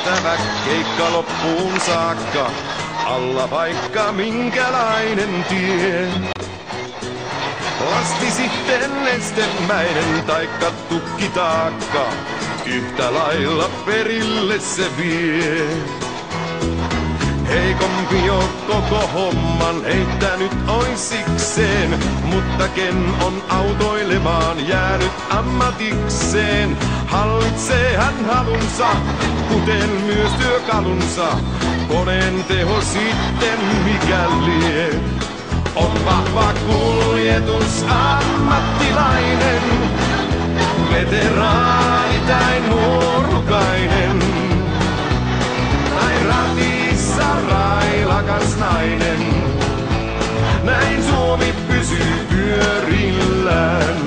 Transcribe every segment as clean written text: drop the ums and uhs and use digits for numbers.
tehtävä keikka loppuun saakka. Alla vaikka minkälainen tie. Lasti sitten nestemäinen taikka tukkitaakka. Yhtä lailla perille se vie. Heikompi jo koko homman heittänyt ois sikseen, mutta ken on autoilemaan jäänyt ammatikseen. Hallitsee hän halunsa, kuten myös työkalunsa, koneen teho sitten mikä lie. On vahva kuljetusammattilainen, veteraani tai nuorukainen, tai ratissa railakas nainen. Näin Suomi pysyy pyörillään.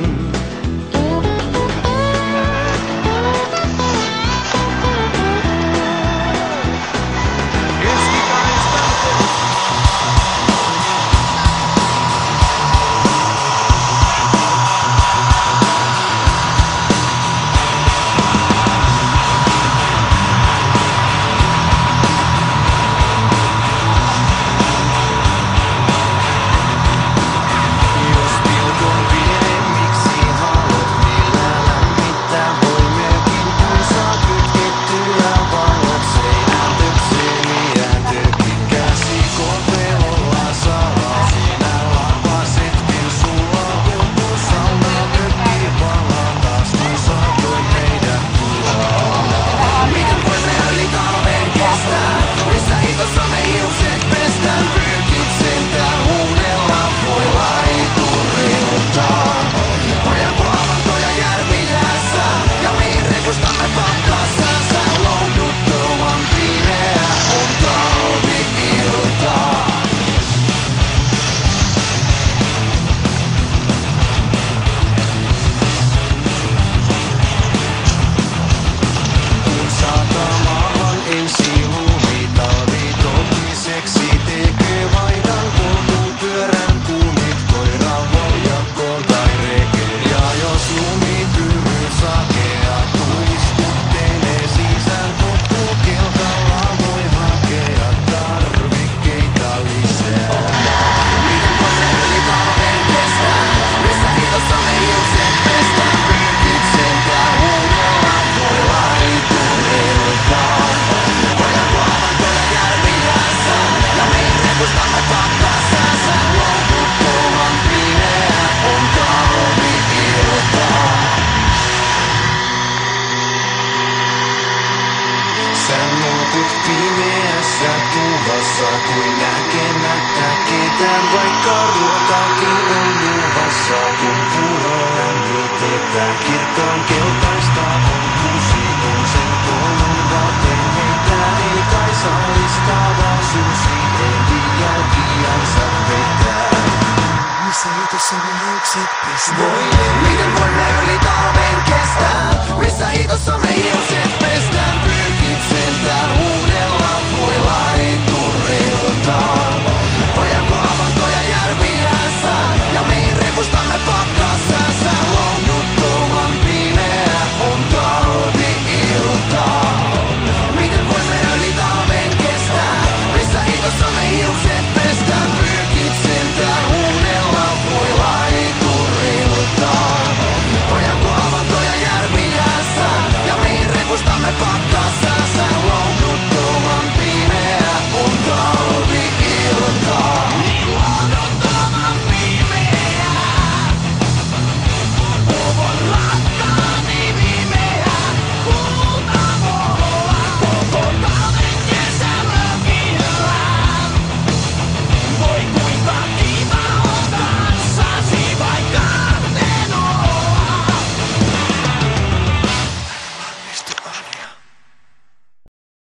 Pimeässä tuvassa kuin näkemättä ketään, vaikka ruokakin on luvassa. Kun puro lämmitetään kirkkaan keltaista on kuusi, kun sen koulun vaatteen heittää. Ei kai saalista vaan suusi, ei jälkiänsä vetää. Missä jutussa ne hiukset pestää? Voi, miten voimme ylittää?